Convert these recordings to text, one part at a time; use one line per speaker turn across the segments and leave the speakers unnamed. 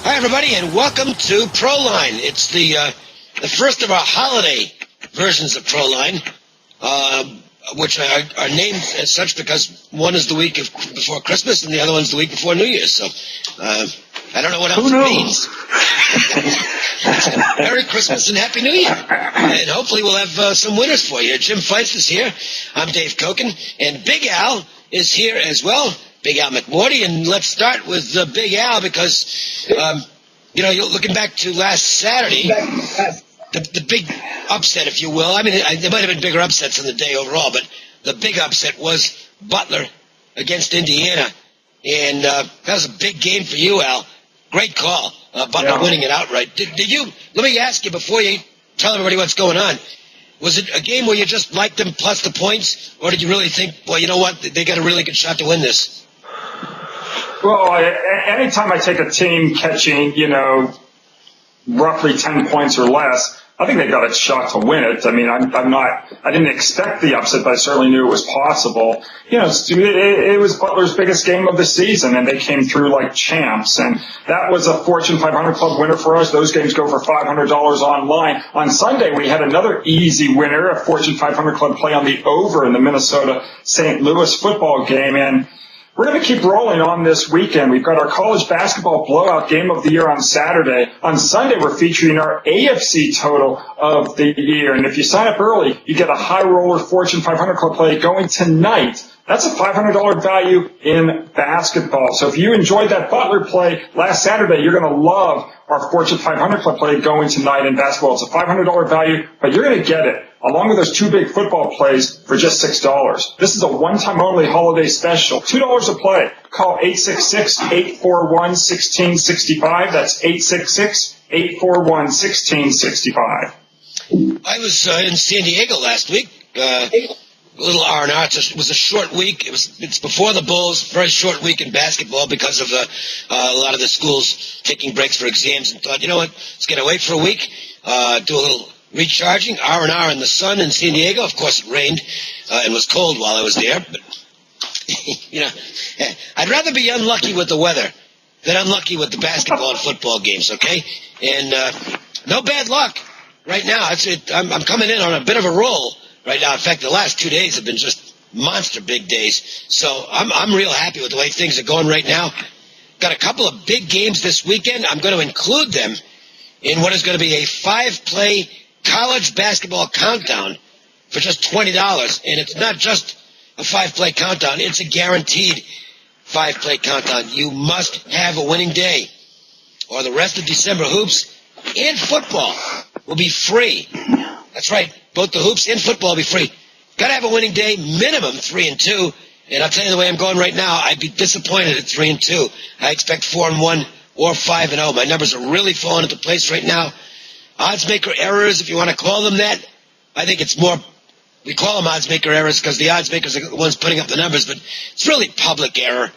Hi, everybody, and welcome to Proline. It's the first of our holiday versions of Proline, which are named as such because one is the week before Christmas and the other one's the week before New Year's. So I don't know what else it means. Merry Christmas and Happy New Year. And hopefully we'll have some winners for you. Jim Feist is here. I'm Dave Cokin. And Big Al is here as well. Big Al McMordie, and let's start with Big Al because, you're looking back to last Saturday, the big upset, if you will. I mean, there might have been bigger upsets in the day overall, but the big upset was Butler against Indiana, and that was a big game for you, Al. Great call, Butler winning it outright. Did you? Let me ask you before you tell everybody what's going on. Was it a game where you just liked them plus the points, or did you really think, well, you know what, they got a really good shot to win this?
Well, anytime I take a team catching, roughly 10 points or less, I think they got a shot to win it. I mean, I didn't expect the upset, but I certainly knew it was possible. It was Butler's biggest game of the season, and they came through like champs. And that was a Fortune 500 Club winner for us. Those games go for $500 online. On Sunday, we had another easy winner, a Fortune 500 Club play on the over in the Minnesota-St. Louis football game. And we're going to keep rolling on this weekend. We've got our college basketball blowout game of the year on Saturday. On Sunday, we're featuring our AFC total of the year. And if you sign up early, you get a high roller Fortune 500 Club play going tonight. That's a $500 value in basketball. So if you enjoyed that Butler play last Saturday, you're going to love our Fortune 500 Club play going tonight in basketball. It's a $500 value, but you're going to get it along with those two big football plays for just $6. This is a one-time only holiday special. $2 a play. Call 866-841-1665. That's 866-841-1665.
I was in San Diego last week. A little R&R. It was a short week. It's before the Bulls. Very short week in basketball because of a lot of the schools taking breaks for exams, and thought, you know what, let's get away for a week, do a little recharging, R&R in the sun in San Diego. Of course, it rained and was cold while I was there. But, I'd rather be unlucky with the weather than unlucky with the basketball and football games, okay? And no bad luck right now. I'm coming in on a bit of a roll right now. In fact, the last 2 days have been just monster big days. So I'm real happy with the way things are going right now. Got a couple of big games this weekend. I'm going to include them in what is going to be a 5-play college basketball countdown for just $20. And it's not just a 5-play countdown. It's a guaranteed 5-play countdown. You must have a winning day, or the rest of December hoops and football will be free. That's right. Both the hoops and football will be free. Got to have a winning day, minimum 3-2. And I'll tell you the way I'm going right now, I'd be disappointed at 3-2. I expect 4-1 or 5-0. My numbers are really falling into place right now. Odds maker errors, if you want to call them that. I think it's more, we call them odds maker errors because the odds makers are the ones putting up the numbers, but it's really public error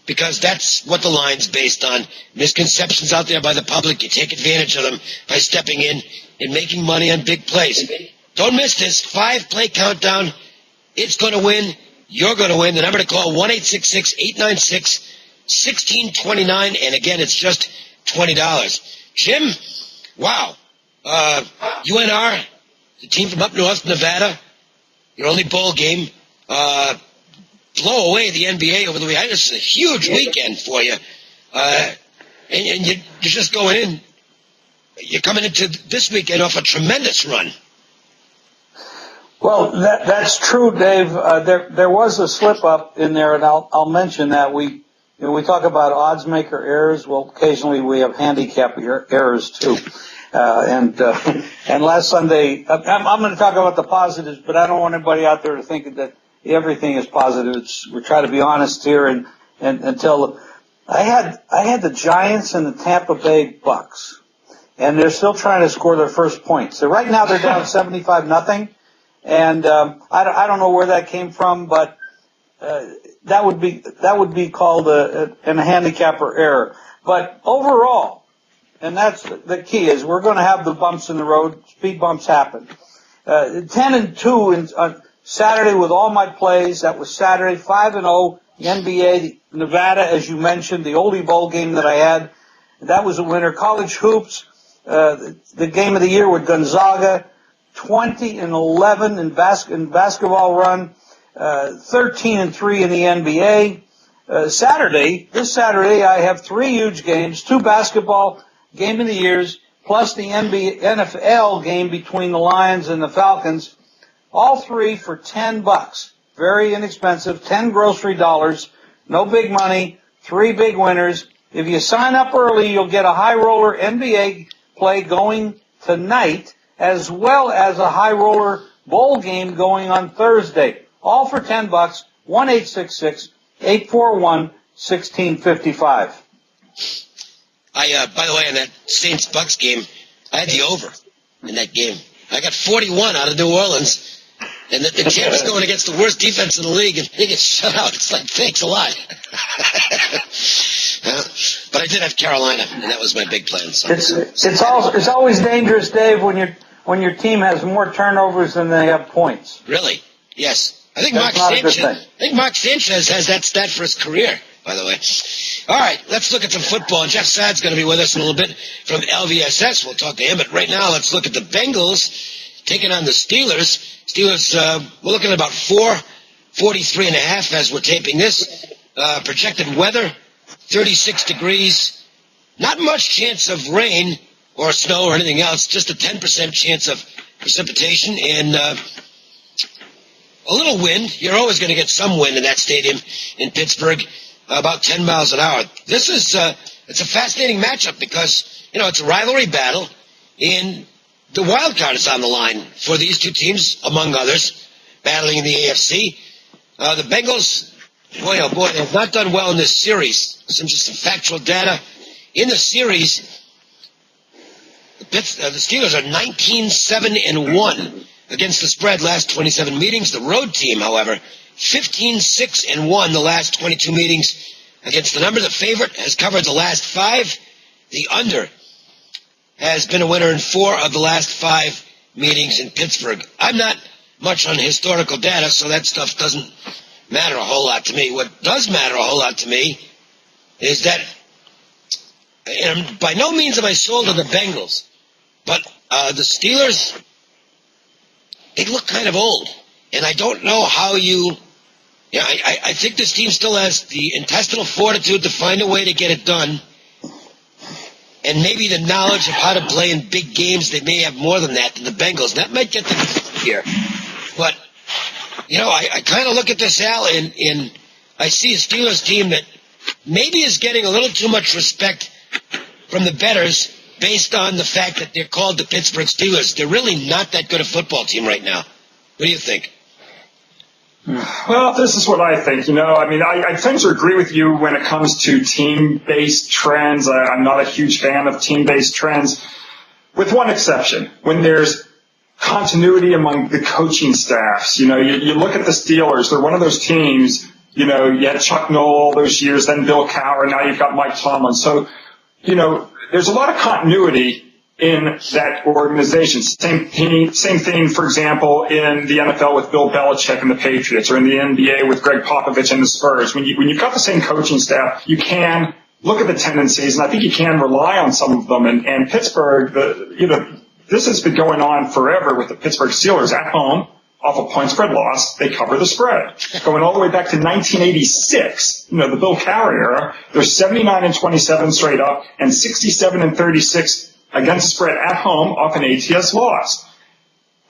because that's what the line's based on. Misconceptions out there by the public. You take advantage of them by stepping in and making money on big plays. Don't miss this 5-play countdown. It's going to win. You're going to win. The number to call, 1-866-896-1629. And again, it's just $20. Jim, wow. UNR, the team from up north, Nevada, your only bowl game, blow away the NBA over the weekend. This is a huge weekend for you. And you're just going in. You're coming into this weekend off a tremendous run.
Well, that's true, Dave. There was a slip up in there, and I'll mention that we talk about odds maker errors. Well, occasionally we have handicap errors too. And last Sunday, I'm going to talk about the positives, but I don't want anybody out there to think that everything is positive. We're trying to be honest here and tell. I had the Giants and the Tampa Bay Bucks, and they're still trying to score their first points. So right now they're down 75-0. And I don't know where that came from, but that would be called a handicapper error. But overall, and that's the key, is we're going to have the bumps in the road. Speed bumps happen. 10-2 on Saturday with all my plays. That was Saturday. 5-0. The NBA, Nevada, as you mentioned, the oldie bowl game that I had. That was a winner. College hoops, the game of the year with Gonzaga, 20-11 in basketball run, 13-3 in the NBA. This Saturday, I have 3 huge games, 2 basketball game of the years, plus the NFL game between the Lions and the Falcons. All 3 for $10. Very inexpensive, 10 grocery dollars, no big money, 3 big winners. If you sign up early, you'll get a high roller NBA play going tonight, as well as a high roller bowl game going on Thursday. All for $10. 1-866-841-1655.
By the way, in that Saints-Bucks game, I had the over in that game. I got 41 out of New Orleans. And the champ is going against the worst defense in the league, and they get shut out. It's like, thanks a lot. But I did have Carolina, and that was my big plan. So.
It's always dangerous, Dave, when your team has more turnovers than they have points.
Really? Yes. I think Mark Sanchez has that stat for his career, by the way. All right, let's look at some football. Jeff Sad's going to be with us in a little bit from LVSS. We'll talk to him. But right now, let's look at the Bengals taking on the Steelers. Steelers, we're looking at about 43.5 as we're taping this. Projected weather, 36 degrees. Not much chance of rain or snow or anything else. Just a 10% chance of precipitation and a little wind. You're always going to get some wind in that stadium in Pittsburgh, about 10 miles an hour. This is it's a fascinating matchup because, it's a rivalry battle, and the wild card is on the line for these two teams, among others, battling in the AFC. The Bengals, boy, oh boy, they have not done well in this series. Some factual data. In the series, the Steelers are 19-7-1 against the spread last 27 meetings. The road team, however, 15-6-1 the last 22 meetings against the number. The favorite has covered the last 5. The under has been a winner in 4 of the last 5 meetings in Pittsburgh. I'm not much on historical data, so that stuff doesn't matter a whole lot to me. What does matter a whole lot to me is that, and by no means am I sold on the Bengals, but the Steelers, they look kind of old. And I don't know how I think this team still has the intestinal fortitude to find a way to get it done. And maybe the knowledge of how to play in big games, they may have more than that than the Bengals. That might get them here. But, I kind of look at this, Al, and I see a Steelers team that maybe is getting a little too much respect from the bettors based on the fact that they're called the Pittsburgh Steelers. They're really not that good a football team right now. What do you think?
Well, this is what I think. I tend to agree with you when it comes to team-based trends. I'm not a huge fan of team-based trends, with one exception. When there's continuity among the coaching staffs, you look at the Steelers, they're one of those teams, you had Chuck Noll all those years, then Bill Cowher, now you've got Mike Tomlin. So, there's a lot of continuity in that organization. Same thing, for example, in the NFL with Bill Belichick and the Patriots, or in the NBA with Greg Popovich and the Spurs. When you've got the same coaching staff, you can look at the tendencies, and I think you can rely on some of them. And Pittsburgh, this has been going on forever with the Pittsburgh Steelers at home. Off a point spread loss, they cover the spread. Going all the way back to 1986, the Bill Cowher era, they're 79-27 straight up and 67-36 against the spread at home off an ATS loss.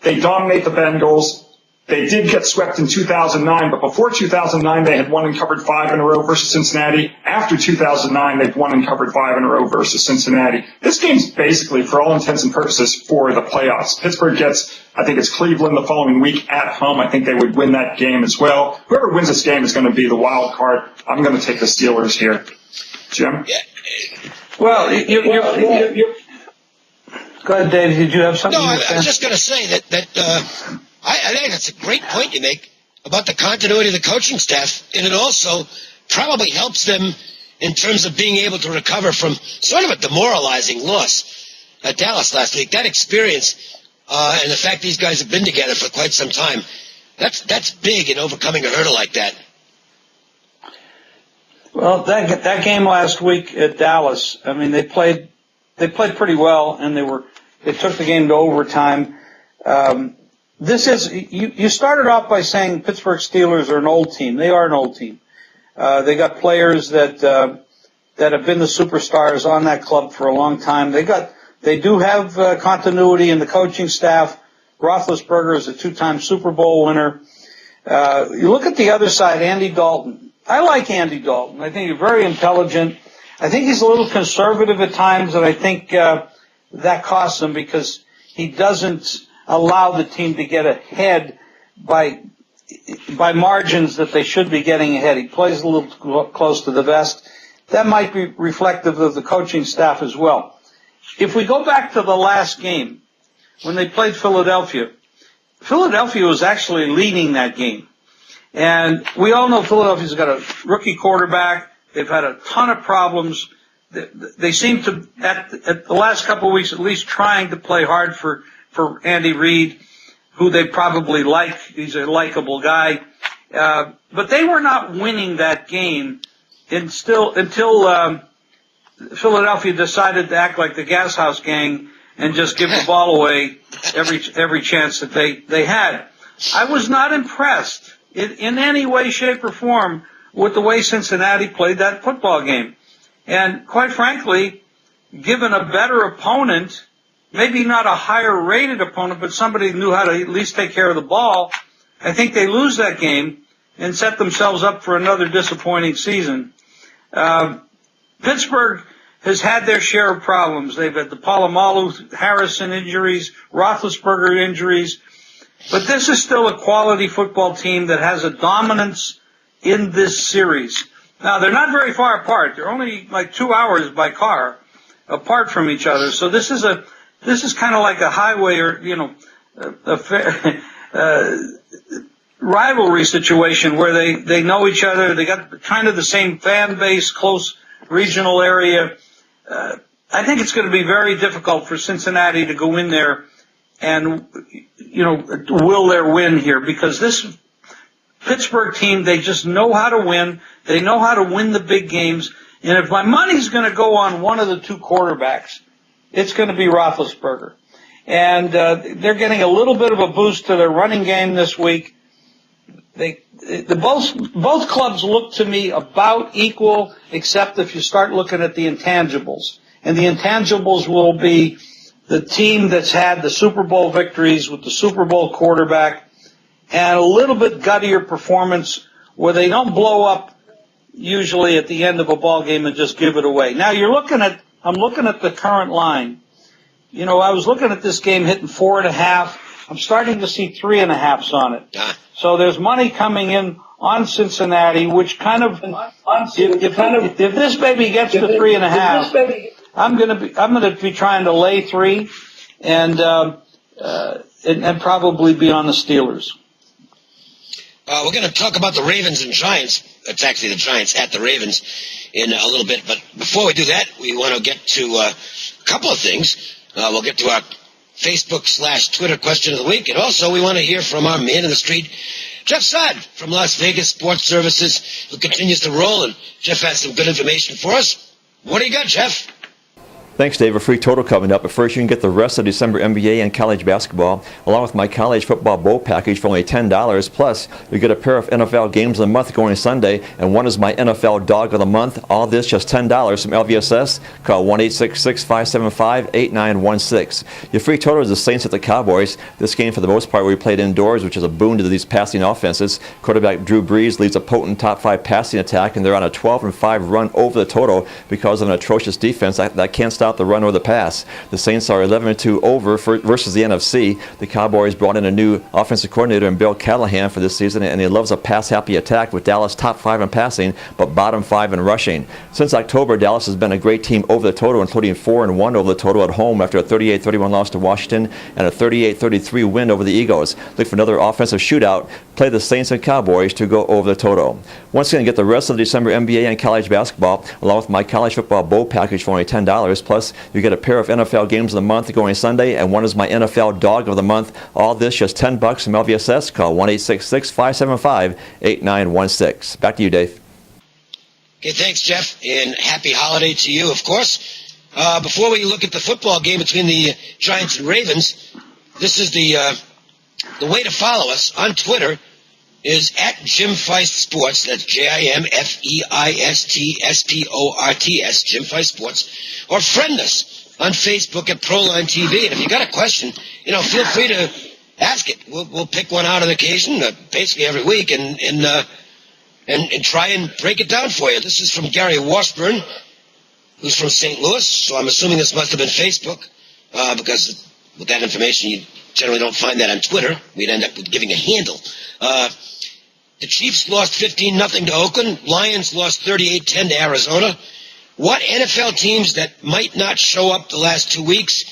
They dominate the Bengals. They did get swept in 2009, but before 2009, they had won and covered 5 in a row versus Cincinnati. After 2009, they've won and covered 5 in a row versus Cincinnati. This game's basically, for all intents and purposes, for the playoffs. Pittsburgh gets, I think it's Cleveland the following week at home. I think they would win that game as well. Whoever wins this game is going to be the wild card. I'm going to take the Steelers here. Jim?
Yeah.
Well, go ahead, Dave. Did you have something?
No, I was just going to say that I think that's a great point you make about the continuity of the coaching staff, and it also probably helps them in terms of being able to recover from sort of a demoralizing loss at Dallas last week. That experience and the fact these guys have been together for quite some time, that's big in overcoming a hurdle like that.
Well, that game last week at Dallas, I mean, they played pretty well, and they took the game to overtime. You started off by saying Pittsburgh Steelers are an old team. They are an old team. They got players that have been the superstars on that club for a long time. They do have continuity in the coaching staff. Roethlisberger is a 2-time Super Bowl winner. You look at the other side, Andy Dalton. I like Andy Dalton. I think he's very intelligent. I think he's a little conservative at times, and I think that costs him because he doesn't allow the team to get ahead by margins that they should be getting ahead. He plays a little close to the vest. That might be reflective of the coaching staff as well. If we go back to the last game, when they played Philadelphia was actually leading that game. And we all know Philadelphia's got a rookie quarterback. They've had a ton of problems. They seem to, at the last couple of weeks at least, trying to play hard for Andy Reid, who they probably like. He's a likable guy. But they were not winning that game until Philadelphia decided to act like the Gas House Gang and just give the ball away every chance that they had. I was not impressed in any way, shape, or form with the way Cincinnati played that football game. And quite frankly, given a better opponent, maybe not a higher-rated opponent, but somebody who knew how to at least take care of the ball, I think they lose that game and set themselves up for another disappointing season. Pittsburgh has had their share of problems. They've had the Polamalu, Harrison injuries, Roethlisberger injuries. But this is still a quality football team that has a dominance in this series. Now, they're not very far apart. They're only like 2 hours by car apart from each other. So this is kind of like a highway or, a fair, rivalry situation where they know each other. They got kind of the same fan base, close regional area. I think it's going to be very difficult for Cincinnati to go in there and, will their win here, because this Pittsburgh team, they just know how to win. They know how to win the big games. And if my money's going to go on one of the two quarterbacks, it's going to be Roethlisberger. And they're getting a little bit of a boost to their running game this week. Both clubs look to me about equal, except if you start looking at the intangibles. And the intangibles will be the team that's had the Super Bowl victories with the Super Bowl quarterback and a little bit guttier performance where they don't blow up usually at the end of a ball game and just give it away. Now I'm looking at the current line. I was looking at this game hitting 4.5. I'm starting to see 3.5s on it. So there's money coming in on Cincinnati, which kind of, if this baby gets to 3.5, I'm going to be trying to lay 3 and probably be on the Steelers.
We're going to talk about the Ravens and Giants. It's actually the Giants at the Ravens in a little bit. But before we do that, we want to get to a couple of things. We'll get to our Facebook/Twitter question of the week. And also we want to hear from our man in the street, Jeff Saad from Las Vegas Sports Services, who continues to roll. And Jeff has some good information for us. What do you got, Jeff?
Thanks, Dave. A free total coming up. But first, you can get the rest of December NBA and college basketball, along with my college football bowl package for only $10. Plus, you get a pair of NFL games of the month going Sunday, and one is my NFL dog of the month. All this just $10 from LVSS. Call 1-866-575-8916. Your free total is the Saints at the Cowboys. This game, for the most part, we played indoors, which is a boon to these passing offenses. Quarterback Drew Brees leads a potent top 5 passing attack, and they're on a 12-5 run over the total because of an atrocious defense that can't stop the run or the pass. The Saints are 11-2 over versus the NFC. The Cowboys brought in a new offensive coordinator in Bill Callahan for this season, and he loves a pass-happy attack with Dallas top 5 in passing, but bottom 5 in rushing. Since October, Dallas has been a great team over the total, including 4-1 over the total at home after a 38-31 loss to Washington and a 38-33 win over the Eagles. Look for another offensive shootout. Play the Saints and Cowboys to go over the total. Once again, get the rest of the December NBA and college basketball, along with my college football bowl package for only $10. Plus, you get a pair of NFL games of the month going Sunday, and one is my NFL dog of the month. All this just $10 from LVSS. Call 1-866-575-8916. Back to you, Dave.
Okay, thanks, Jeff, and happy holiday to you, of course. Before we look at the football game between the Giants and Ravens, this is the way to follow us on Twitter is at Jim Feist Sports. That's JimFeistSports, Jim Feist Sports. Or friend us on Facebook at Proline TV. And if you got a question, feel free to ask it. We'll pick one out on occasion, basically every week, and try and break it down for you. This is from Gary Washburn, who's from St. Louis, so I'm assuming this must have been Facebook, because with that information, you generally don't find that on Twitter. We'd end up with giving a handle. The Chiefs lost 15-0 to Oakland. Lions lost 38-10 to Arizona. What NFL teams that might not show up the last 2 weeks,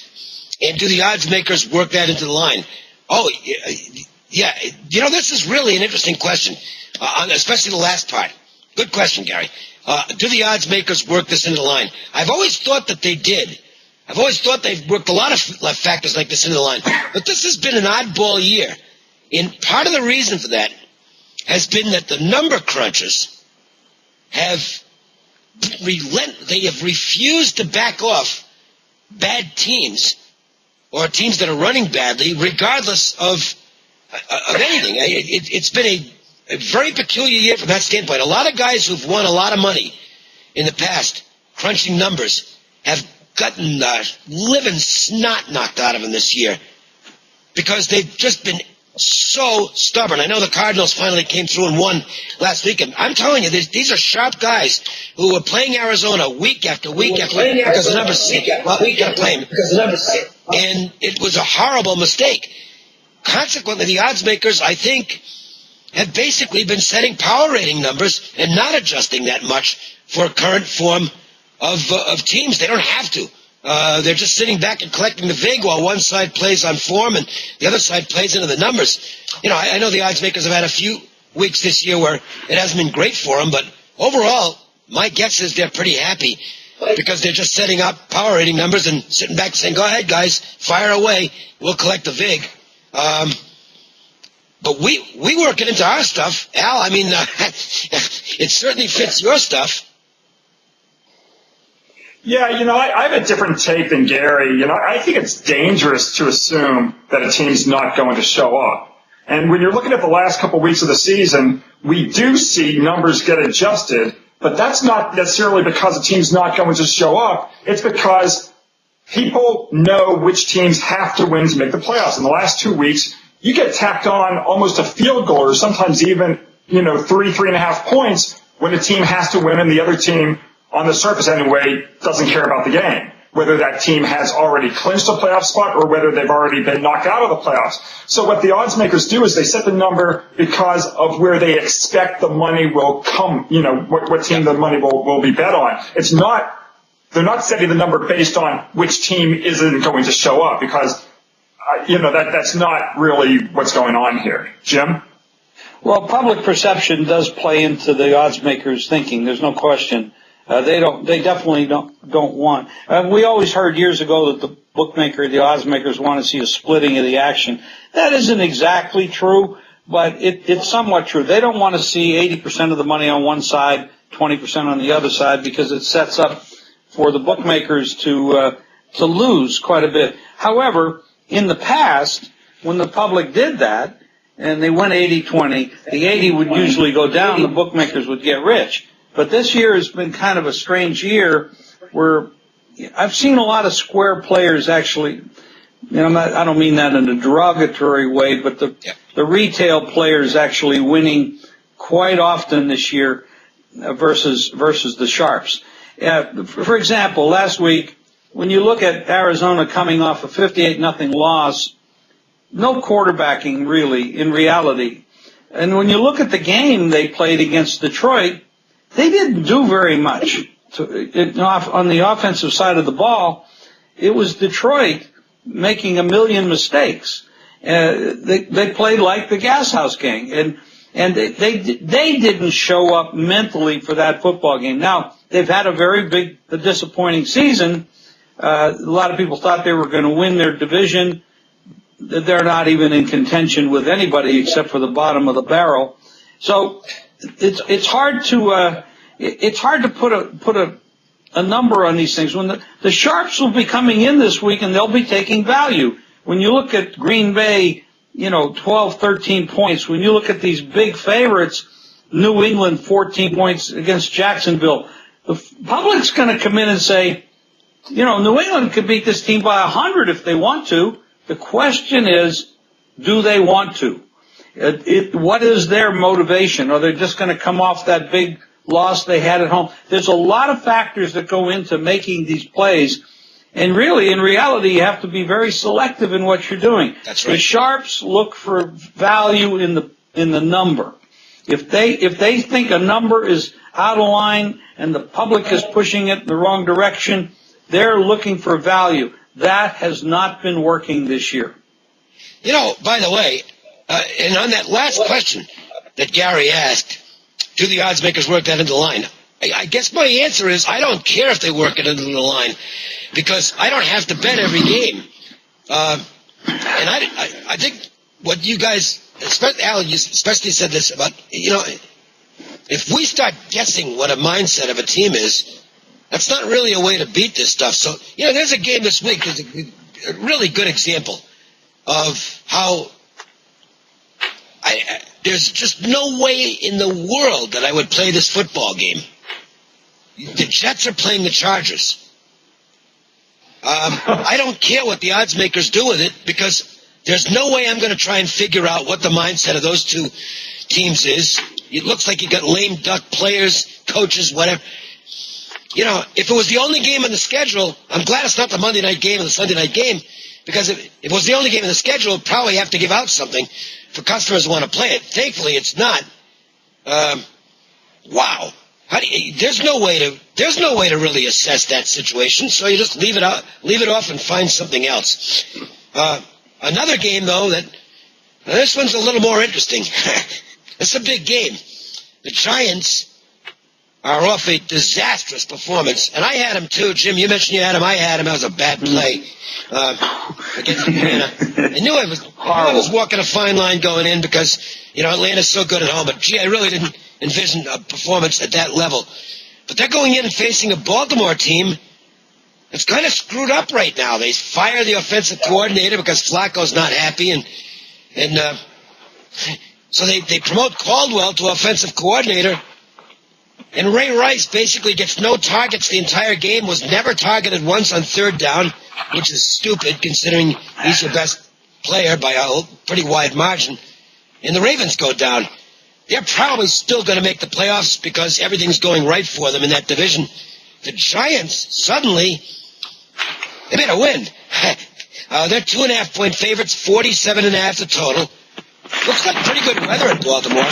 and do the odds makers work that into the line? Oh, yeah. This is really an interesting question, especially the last part. Good question, Gary. Do the odds makers work this into the line? I've always thought that they did. I've always thought they've worked a lot of factors like this into the line. But this has been an oddball year. And part of the reason for that has been that the number crunchers have refused to back off bad teams or teams that are running badly, regardless of anything. It's been a very peculiar year from that standpoint. A lot of guys who've won a lot of money in the past, crunching numbers, have gotten living snot knocked out of them this year because they've just been so stubborn. I know the Cardinals finally came through and won last week, and I'm telling you, these are sharp guys who are playing Arizona week after week after week because the numbers suck. Well, you got to play them because the numbers suck. And it was a horrible mistake. Consequently, the odds makers, I think, have basically been setting power rating numbers and not adjusting that much for current form of teams. They don't have to. They're just sitting back and collecting the vig while one side plays on form and the other side plays into the numbers. I know the odds makers have had a few weeks this year where it hasn't been great for them, but overall, my guess is they're pretty happy because they're just setting up power rating numbers and sitting back and saying, go ahead, guys, fire away. We'll collect the vig. But we work it into our stuff. Al, I mean, it certainly fits your stuff.
Yeah, I have a different take than Gary. I think it's dangerous to assume that a team's not going to show up. And when you're looking at the last couple of weeks of the season, we do see numbers get adjusted, but that's not necessarily because a team's not going to show up. It's because people know which teams have to win to make the playoffs. In the last 2 weeks, you get tacked on almost a field goal or sometimes even, 3.5 points when a team has to win and the other team, on the surface anyway, doesn't care about the game, whether that team has already clinched a playoff spot or whether they've already been knocked out of the playoffs. So what the odds makers do is they set the number because of where they expect the money will come, what team the money will be bet on. They're not setting the number based on which team isn't going to show up because, that's not really what's going on here. Jim?
Well, public perception does play into the odds makers' thinking. There's no question. They definitely don't want. We always heard years ago that the bookmaker, the odds makers want to see a splitting of the action. That isn't exactly true, but it's somewhat true. They don't want to see 80% of the money on one side, 20% on the other side, because it sets up for the bookmakers to lose quite a bit. However, in the past, when the public did that, and they went 80-20, the 80 would usually go down, the bookmakers would get rich. But this year has been kind of a strange year where I've seen a lot of square players actually, I don't mean that in a derogatory way, but the retail players actually winning quite often this year versus the sharps. For example, last week, when you look at Arizona coming off a 58-0 loss, no quarterbacking really in reality. And when you look at the game they played against Detroit, they didn't do very much on the offensive side of the ball. It was Detroit making a million mistakes. They played like the Gas House Gang, and they didn't show up mentally for that football game. Now, they've had a very big, disappointing season. A lot of people thought they were going to win their division. They're not even in contention with anybody except for the bottom of the barrel. So it's hard to it's hard to put a number on these things. When the Sharps will be coming in this week and they'll be taking value. When you look at Green Bay, 12, 13 points. When you look at these big favorites, New England 14 points against Jacksonville, the public's going to come in and say, New England could beat this team by 100 if they want to. The question is, do they want to? What is their motivation? Are they just going to come off that big loss they had at home? There's a lot of factors that go into making these plays. And really, in reality, you have to be very selective in what you're doing.
That's right.
The Sharps look for value in the number. If they think a number is out of line and the public is pushing it in the wrong direction, they're looking for value. That has not been working this year.
By the way, and on that last question that Gary asked, do the odds makers work that into the line? I guess my answer is I don't care if they work it into the line, because I don't have to bet every game. And I think what you guys, especially Alan, you especially said this about, if we start guessing what a mindset of a team is, that's not really a way to beat this stuff. So, there's a game this week, there's a really good example of how there's just no way in the world that I would play this football game. The Jets are playing the Chargers. I don't care what the odds makers do with it, because there's no way I'm going to try and figure out what the mindset of those two teams is. It looks like you got lame duck players, coaches, whatever. If it was the only game on the schedule, I'm glad it's not the Monday night game or the Sunday night game, because if it was the only game on the schedule, it'd probably have to give out something for customers who want to play it. Thankfully, it's not. Wow. There's no way to really assess that situation, so you just leave it off and find something else. Another game, though, this one's a little more interesting. It's a big game. The Giants are off a disastrous performance, and I had him too. Jim, you mentioned you had him. I had him. That was a bad play against Atlanta. I knew I was walking a fine line going in, because Atlanta's so good at home. But gee, I really didn't envision a performance at that level. But they're going in and facing a Baltimore team that's kind of screwed up right now. They fire the offensive coordinator because Flacco's not happy, and so they promote Caldwell to offensive coordinator. And Ray Rice basically gets no targets the entire game, was never targeted once on third down, which is stupid considering he's your best player by a pretty wide margin. And the Ravens go down. They're probably still going to make the playoffs because everything's going right for them in that division. The Giants, suddenly, they made a win. They're 2.5-point favorites, 47.5 the total. Looks like pretty good weather in Baltimore.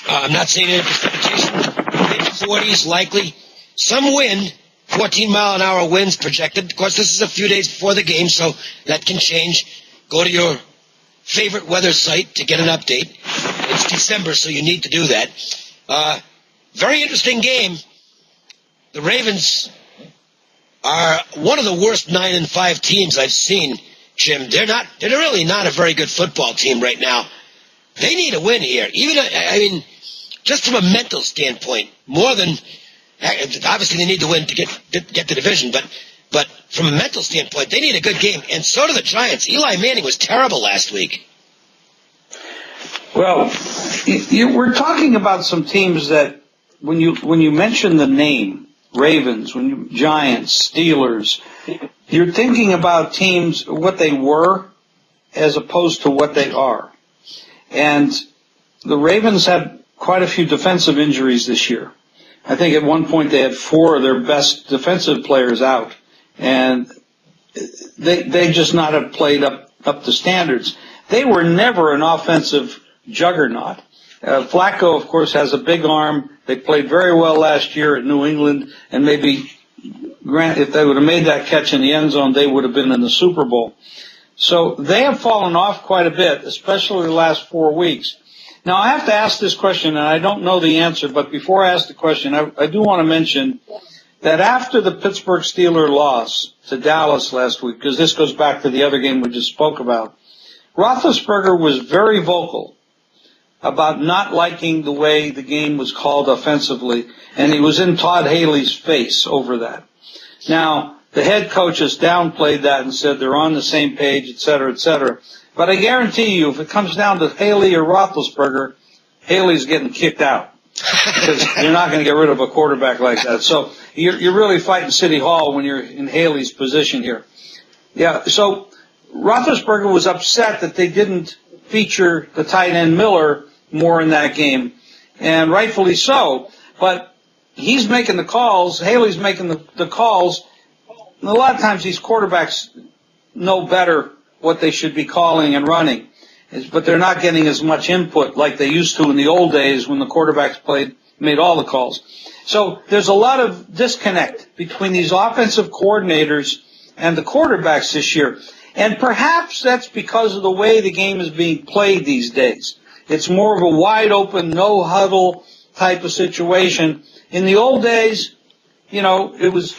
I'm not seeing any precipitation. Mid-40s likely. Some wind, 14-mile-an-hour winds projected. Of course, this is a few days before the game, so that can change. Go to your favorite weather site to get an update. It's December, so you need to do that. Very interesting game. The Ravens are one of the worst 9-5 teams I've seen, Jim. They're really not a very good football team right now. They need a win here. Just from a mental standpoint, more than obviously they need to win to get the division, but from a mental standpoint, they need a good game, and so do the Giants. Eli Manning was terrible last week.
Well, we're talking about some teams that when you mention the name Ravens, Giants, Steelers, you're thinking about teams what they were as opposed to what they are, and the Ravens had quite a few defensive injuries this year. I think at one point they had 4 of their best defensive players out, and they just not have played up to standards. They were never an offensive juggernaut. Flacco, of course, has a big arm. They played very well last year at New England, and maybe if they would have made that catch in the end zone, they would have been in the Super Bowl. So they have fallen off quite a bit, especially the last 4 weeks. Now, I have to ask this question, and I don't know the answer, but before I ask the question, I do want to mention that after the Pittsburgh Steelers loss to Dallas last week, because this goes back to the other game we just spoke about, Roethlisberger was very vocal about not liking the way the game was called offensively, and he was in Todd Haley's face over that. Now, the head coach has downplayed that and said they're on the same page, et cetera, et cetera. But I guarantee you, if it comes down to Haley or Roethlisberger, Haley's getting kicked out because you're not going to get rid of a quarterback like that. So you're really fighting City Hall when you're in Haley's position here. Yeah, so Roethlisberger was upset that they didn't feature the tight end Miller more in that game, and rightfully so. But he's making the calls. Haley's making the calls. And a lot of times these quarterbacks know better what they should be calling and running, but they're not getting as much input like they used to in the old days when the quarterbacks made all the calls. So there's a lot of disconnect between these offensive coordinators and the quarterbacks this year. And perhaps that's because of the way the game is being played these days. It's more of a wide open, no huddle type of situation. In the old days, it was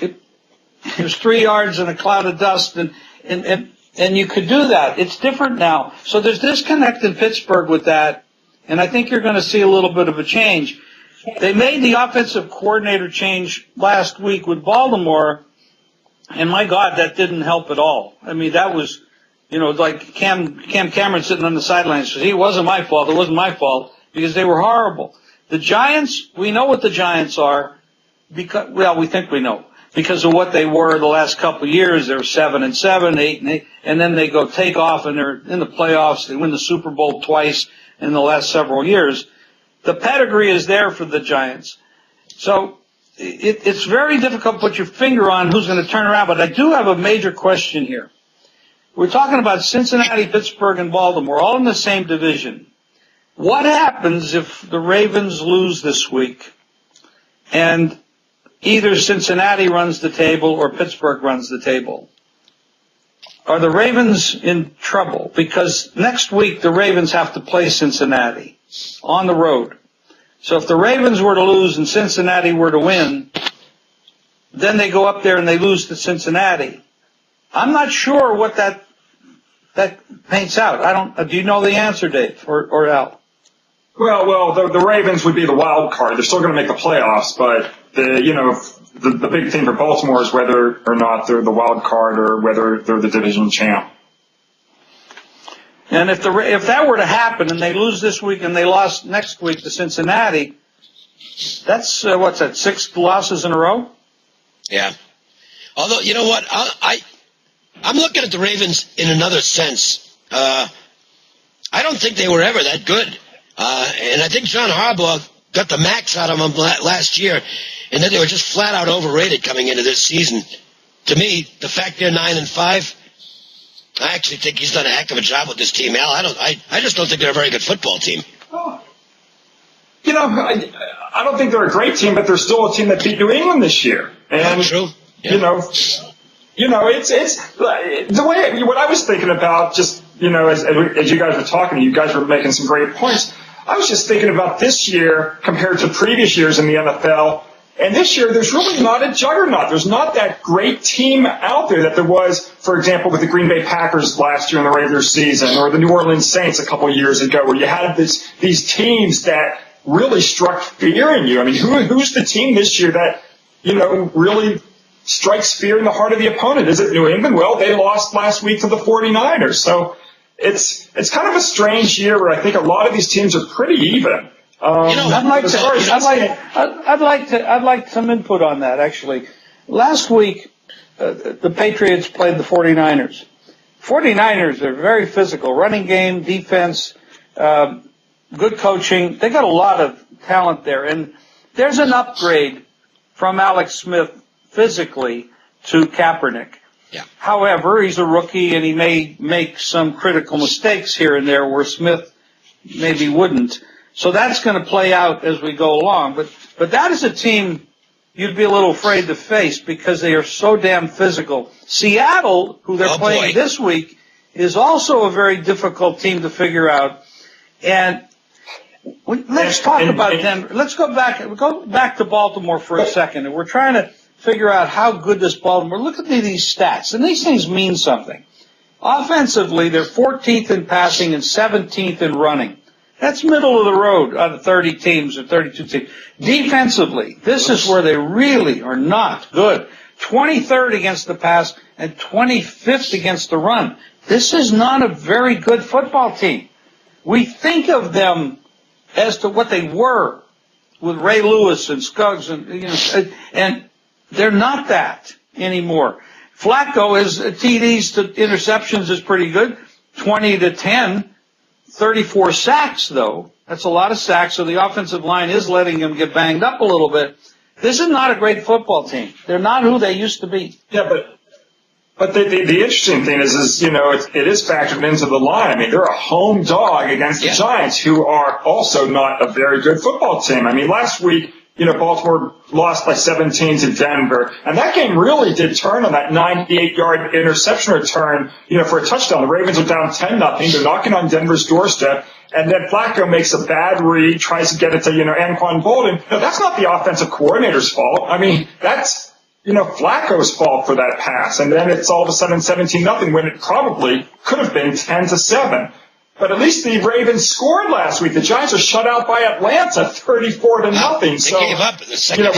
3 yards and a cloud of dust, and you could do that. It's different now. So there's disconnect in Pittsburgh with that, and I think you're going to see a little bit of a change. They made the offensive coordinator change last week with Baltimore, and my God, that didn't help at all. I mean, that was, like Cam Cameron sitting on the sidelines says, it wasn't my fault, because they were horrible. The Giants, we know what the Giants are, we think we know. Because of what they were the last couple of years. They're 7-7, 8-8, and then they go take off and they're in the playoffs. They win the Super Bowl twice in the last several years. The pedigree is there for the Giants. So it's very difficult to put your finger on who's going to turn around, but I do have a major question here. We're talking about Cincinnati, Pittsburgh, and Baltimore, all in the same division. What happens if the Ravens lose this week and either Cincinnati runs the table or Pittsburgh runs the table? Are the Ravens in trouble? Because next week the Ravens have to play Cincinnati on the road. So if the Ravens were to lose and Cincinnati were to win, then they go up there and they lose to Cincinnati. I'm not sure what that paints out. Do you know the answer, Dave or Al?
Well, the Ravens would be the wild card. They're still going to make the playoffs, but the big thing for Baltimore is whether or not they're the wild card or whether they're the division champ.
And if that were to happen and they lose this week and they lost next week to Cincinnati, that's what's that, 6 losses in a row?
Yeah. Although, you know what, I'm looking at the Ravens in another sense. I don't think they were ever that good. And I think John Harbaugh got the max out of them last year, and then they were just flat out overrated coming into this season. To me, the fact they're 9-5, I actually think he's done a heck of a job with this team, Al. I just don't think they're a very good football team.
Oh. I don't think they're a great team, but they're still a team that beat New England this year. And
true. Yeah.
It's the way what I was thinking about. Just as you guys were talking, you guys were making some great points. I was just thinking about this year compared to previous years in the NFL. And this year, there's really not a juggernaut. There's not that great team out there that there was, for example, with the Green Bay Packers last year in the regular season, or the New Orleans Saints a couple of years ago, where you had these teams that really struck fear in you. I mean, who's the team this year that, really strikes fear in the heart of the opponent? Is it New England? Well, they lost last week to the 49ers. So it's kind of a strange year where I think a lot of these teams are pretty even.
I'd like some input on that, actually. Last week, the Patriots played the 49ers. 49ers are very physical, running game, defense, good coaching. They got a lot of talent there, and there's an upgrade from Alex Smith physically to Kaepernick.
Yeah. However,
he's a rookie, and he may make some critical mistakes here and there where Smith maybe wouldn't. So that's going to play out as we go along. But that is a team you'd be a little afraid to face because they are so damn physical. Seattle, who they're playing this week, is also a very difficult team to figure out. And let's talk about Denver. Let's go back to Baltimore for a second. And we're trying to figure out how good this Baltimore. Look at these stats, and these things mean something. Offensively, they're 14th in passing and 17th in running. That's middle of the road out of 30 teams or 32 teams. Defensively, this is where they really are not good. 23rd against the pass and 25th against the run. This is not a very good football team. We think of them as to what they were with Ray Lewis and Scuggs, and they're not that anymore. Flacco is TDs to interceptions is pretty good, 20-10, 34 sacks though. That's a lot of sacks, so the offensive line is letting him get banged up a little bit. This is not a great football team. They're not who they used to be.
Yeah, but the interesting thing is it is factored into the line. I mean, they're a home dog against the Giants, who are also not a very good football team. I mean, last week, Baltimore lost by 17 to Denver, and that game really did turn on that 98-yard interception return, for a touchdown. The Ravens are down 10-0. They're knocking on Denver's doorstep, and then Flacco makes a bad read, tries to get it to, Anquan Bolden. No, that's not the offensive coordinator's fault. I mean, that's, Flacco's fault for that pass, and then it's all of a sudden 17-0 when it probably could have been 10-7. But at least the Ravens scored last week. The Giants are shut out by Atlanta, 34-0. So
they gave up in the second half.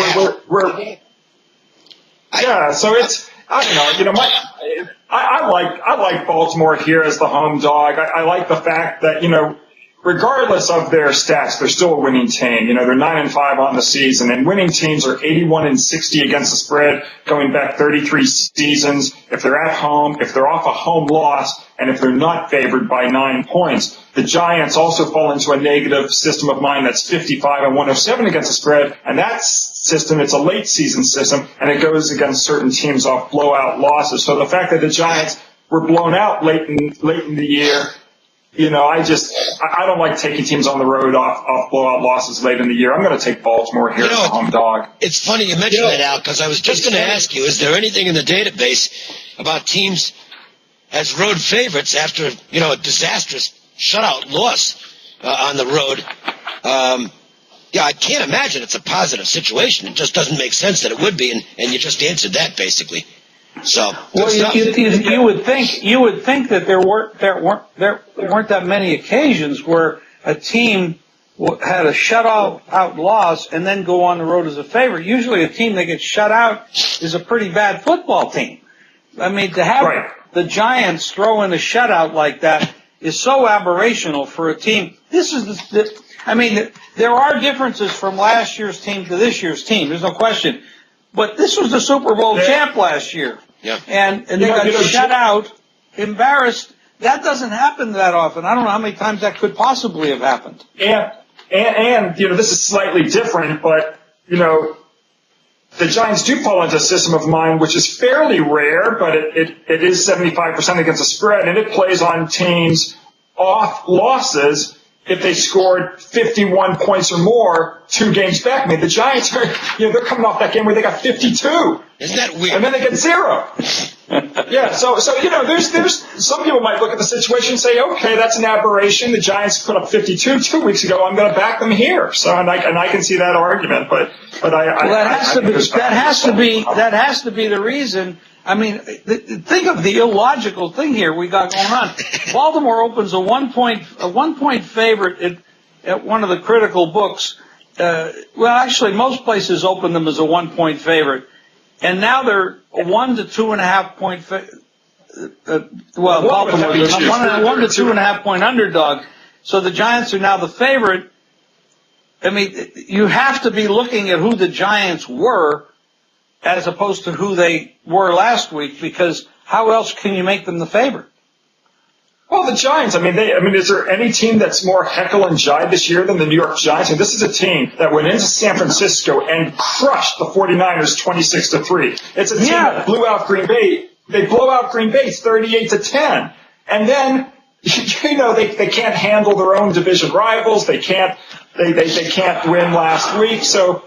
So it's, I don't know, I like Baltimore here as the home dog. I like the fact that, regardless of their stats, they're still a winning team. They're 9-5 on the season, and winning teams are 81-60 against the spread, going back 33 seasons. If they're at home, if they're off a home loss, and if they're not favored by 9 points. The Giants also fall into a negative system of mine that's 55-107 against the spread, and that system, it's a late season system, and it goes against certain teams off blowout losses. So the fact that the Giants were blown out late in the year, I don't like taking teams on the road off blowout losses late in the year. I'm going to take Baltimore here as a home dog.
It's funny you mentioned that, Al, because I was just going to ask you, is there anything in the database about teams as road favorites after, a disastrous shutout loss on the road? I can't imagine it's a positive situation. It just doesn't make sense that it would be, and you just answered that basically. So,
you would think that there weren't that many occasions where a team had a shutout loss and then go on the road as a favorite. Usually, a team that gets shut out is a pretty bad football team. I mean, to have the Giants throw in a shutout like that is so aberrational for a team. There are differences from last year's team to this year's team. There's no question. But this was the Super Bowl champ last year.
Yeah.
And they got shut out, embarrassed. That doesn't happen that often. I don't know how many times that could possibly have happened.
And this is slightly different, but, the Giants do fall into a system of mine, which is fairly rare, but it is 75% against the spread, and it plays on teams off losses if they scored 51 points or more 2 games back. I mean, the Giants are, they're coming off that game where they got 52.
Isn't that weird?
And then they get 0. So there's some people might look at the situation and say, okay, that's an aberration. The Giants put up 52 2 weeks ago. I'm going to back them here. So and I can see that argument, but
that has to be the reason. I mean, think of the illogical thing here we got going on. Baltimore opens a one point favorite at one of the critical books. Actually, most places open them as a 1 point favorite, and now they're a 1 to 2.5 point. Baltimore's a 1 to 2.5 point underdog. So the Giants are now the favorite. I mean, you have to be looking at who the Giants were as opposed to who they were last week, because how else can you make them the favorite?
Well, the Giants, is there any team that's more heckle and jive this year than the New York Giants? And this is a team that went into San Francisco and crushed the 49ers 26-3. It's a team that blew out Green Bay. They blow out Green Bay 38-10. And then, they can't handle their own division rivals. They can't win last week. So,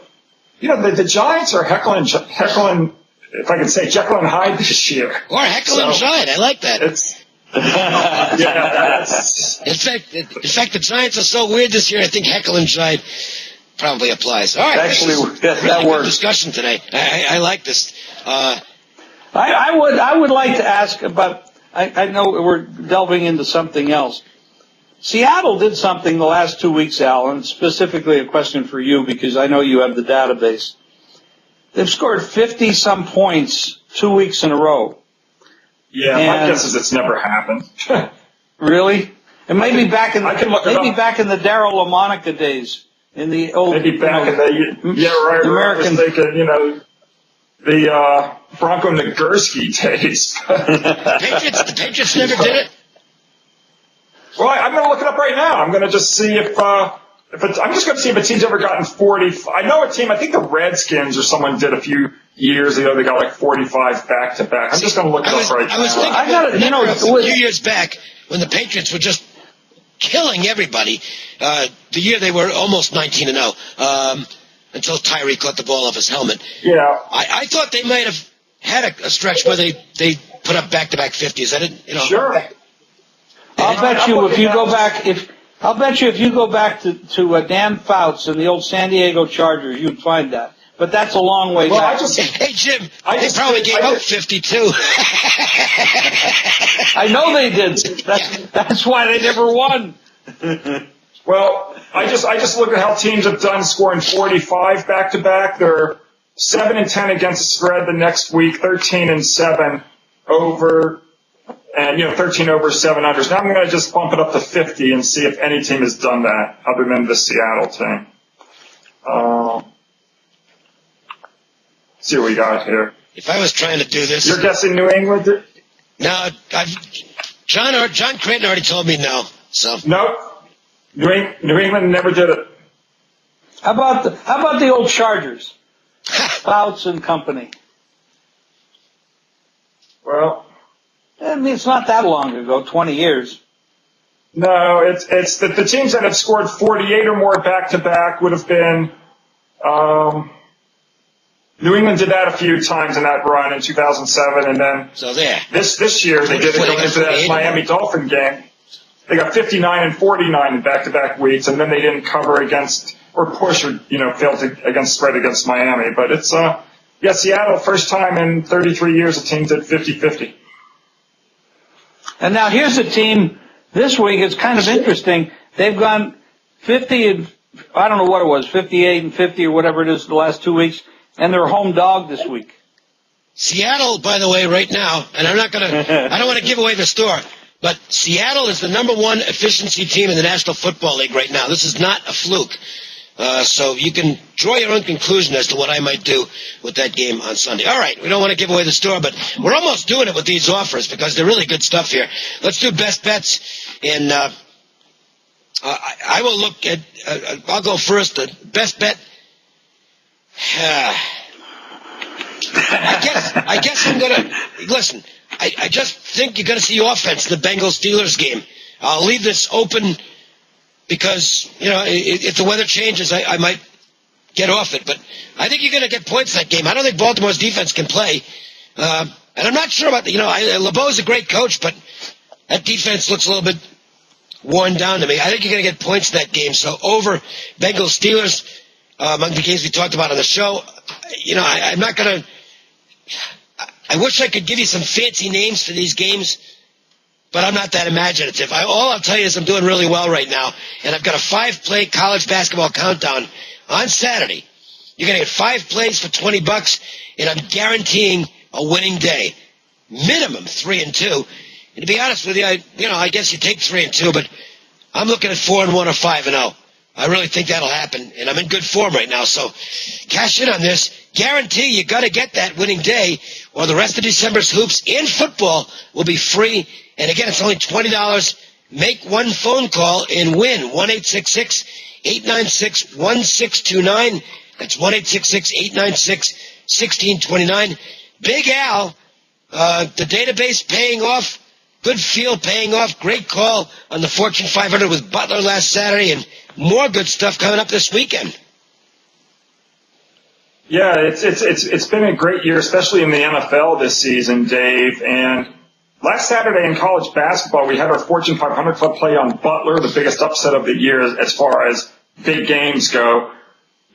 the Giants are heckling, if I can say, Jekyll and Hyde this year.
Or heckle and jive. I like that. In fact, the Giants are so weird this year, I think heckle and jive probably applies. All right.
Actually, that
really
works.
Good discussion today. I like this.
I would like to ask about, I know we're delving into something else. Seattle did something the last 2 weeks, Al, and specifically a question for you because I know you have the database. They've scored 50-some points 2 weeks in a row.
Yeah, my guess is it's never happened.
Really? And maybe back in the Darryl LaMonica days, in the old
American. I was thinking, the Bronco Nagurski days.
The Patriots never did it.
Well, I'm going to look it up right now. I'm going to just see if I'm just going to see if a team's ever gotten 40. I know a team. I think the Redskins or someone did a few years ago. They got like 45 back to back. I'm just going to look it up right now.
I was thinking, a few years back when the Patriots were just killing everybody. The year they were almost 19-0 until Tyree caught the ball off his helmet.
Yeah,
I thought they might have had a stretch where they put up back-to-back 50s. I didn't,
Sure.
I'll bet you if you go back to Dan Fouts and the old San Diego Chargers, you'd find that. But that's a long way back.
Hey, Jim, they probably gave up 52.
I know they did. That's why they never won.
Well, I just look at how teams have done scoring 45 back to back. They're 7-10 against the spread the next week, 13-7 over, and 13 over 7 unders. Now I'm going to just bump it up to 50 and see if any team has done that other than the Seattle team. See what we got here.
If I was trying to do this,
you're guessing New England?
No, John Creighton already told me no. So
nope. New England never did it.
How about the old Chargers? Fouts and company.
Well,
I mean, it's not that long ago, 20 years.
No, it's the teams that have scored 48 or more back to back would have been. New England did that a few times in that run in 2007, and then this year they did it going into that Miami Dolphin game. They got 59 and 49 in back-to-back weeks, and then they didn't cover against or push or failed against spread against Miami. But it's Seattle, first time in 33 years a team did 50-50.
And now here's a team this week. It's kind of interesting. They've gone 50 and I don't know what it was, 58 and 50 or whatever it is the last 2 weeks. And they're home dog this week.
Seattle, by the way, right now, and I don't want to give away the store, but Seattle is the number one efficiency team in the National Football League right now. This is not a fluke. So you can draw your own conclusion as to what I might do with that game on Sunday. All right, we don't want to give away the store, but we're almost doing it with these offers because they're really good stuff here. Let's do best bets, and I will look at, I'll go first. The best bet. I guess I'm going to listen. I just think you're going to see offense in the Bengals Steelers game. I'll leave this open because if the weather changes, I might get off it. But I think you're going to get points in that game. I don't think Baltimore's defense can play, and I'm not sure about LeBeau's a great coach, but that defense looks a little bit worn down to me. I think you're going to get points in that game. So over Bengals Steelers. Among the games we talked about on the show, I'm not going to – I wish I could give you some fancy names for these games, but I'm not that imaginative. All I'll tell you is I'm doing really well right now, and I've got a 5-play college basketball countdown on Saturday. You're going to get 5 plays for $20, and I'm guaranteeing a winning day. Minimum 3-2. And to be honest with you, I guess you take 3-2, but I'm looking at 4-1 or 5-0. I really think that'll happen, and I'm in good form right now. So cash in on this. Guarantee you got to get that winning day, or the rest of December's hoops and football will be free. And again, it's only $20. Make one phone call and win. 1-866-896-1629. That's 1-866-896-1629. Big Al, the database paying off. Good feel paying off. Great call on the Fortune 500 with Butler last Saturday, and more good stuff coming up this weekend.
Yeah, it's been a great year, especially in the NFL this season, Dave. And last Saturday in college basketball, we had our Fortune 500 Club play on Butler, the biggest upset of the year as far as big games go.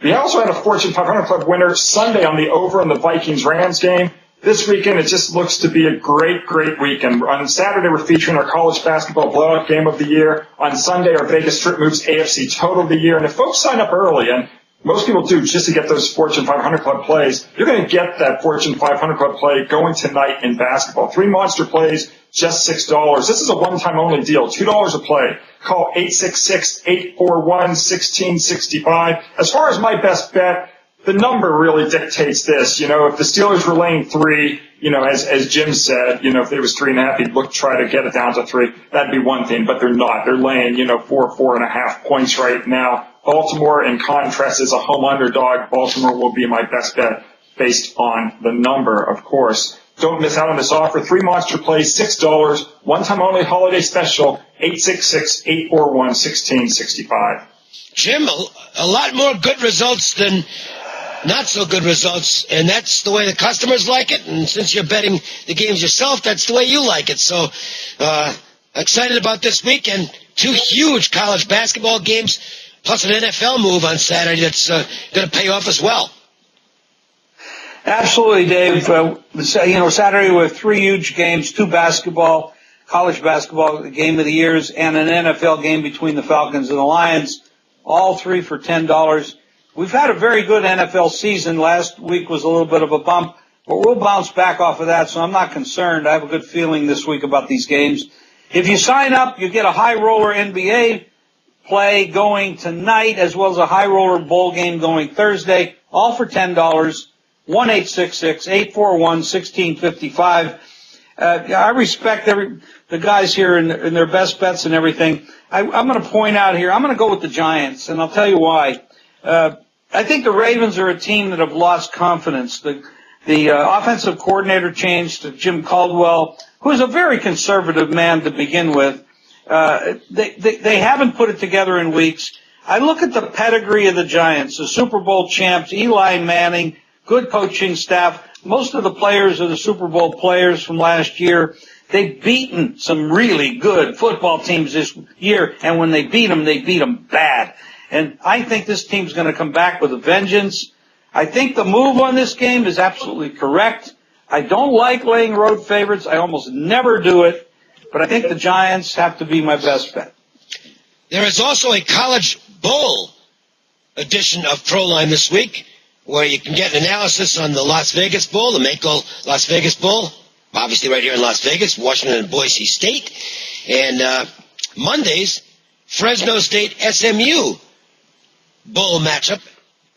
We also had a Fortune 500 Club winner Sunday on the over in the Vikings-Rams game. this weekend, it just looks to be a great, great weekend. On Saturday, we're featuring our college basketball blowout game of the year. On Sunday, our Vegas Strip Moves AFC Total of the year. And if folks sign up early, and most people do just to get those Fortune 500 Club plays, you're going to get that Fortune 500 Club play going tonight in basketball. 3 monster plays, just $6. This is a one-time only deal, $2 a play. Call 866-841-1665. As far as my best bet, the number really dictates this. If the Steelers were laying 3, as Jim said, if it was 3.5, he'd try to get it down to 3. That'd be one thing, but they're not. They're laying, 4.5 points right now. Baltimore, in contrast, is a home underdog. Baltimore will be my best bet based on the number, of course. Don't miss out on this offer. 3 monster plays, $6. One-time only holiday special, 866-841-1665.
Jim, a lot more good results than not so good results, and that's the way the customers like it. And since you're betting the games yourself, that's the way you like it. So excited about this weekend. 2 huge college basketball games, plus an NFL move on Saturday that's going to pay off as well.
Absolutely, Dave. Saturday we have 3 huge games, 2 college basketball game of the years, and an NFL game between the Falcons and the Lions, all 3 for $10. We've had a very good NFL season. Last week was a little bit of a bump, but we'll bounce back off of that, so I'm not concerned. I have a good feeling this week about these games. If you sign up, you get a high roller NBA play going tonight, as well as a high roller bowl game going Thursday, all for $10. 1-866-841-1655. I respect the guys here in their best bets and everything. I'm going to point out here, I'm going to go with the Giants, and I'll tell you why. I think the Ravens are a team that have lost confidence. The offensive coordinator changed to Jim Caldwell, who is a very conservative man to begin with. They haven't put it together in weeks. I look at the pedigree of the Giants, the Super Bowl champs, Eli Manning, good coaching staff. Most of the players are the Super Bowl players from last year. They've beaten some really good football teams this year, and when they beat them bad. And I think this team's going to come back with a vengeance. I think the move on this game is absolutely correct. I don't like laying road favorites. I almost never do it. But I think the Giants have to be my best bet.
There is also a college bowl edition of ProLine this week, where you can get an analysis on the Las Vegas Bowl, the Mako Las Vegas Bowl, obviously right here in Las Vegas, Washington and Boise State. And Mondays, Fresno State SMU Bowl matchup.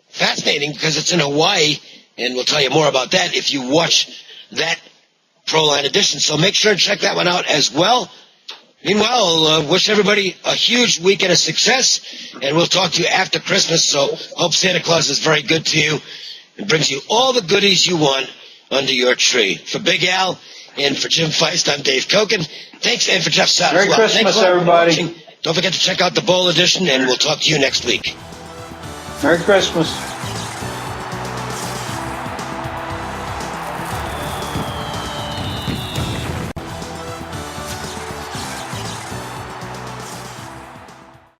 Fascinating because it's in Hawaii, and we'll tell you more about that if you watch that ProLine edition. So make sure to check that one out as well. Meanwhile, wish everybody a huge weekend of success, and we'll talk to you after Christmas. So hope Santa Claus is very good to you and brings you all the goodies you want under your tree. For Big Al and for Jim Feist, I'm Dave Cokin. Thanks, and for Jeff Sott.
Merry Christmas, everybody.
Don't forget to check out the Bowl edition, and we'll talk to you next week.
Merry Christmas.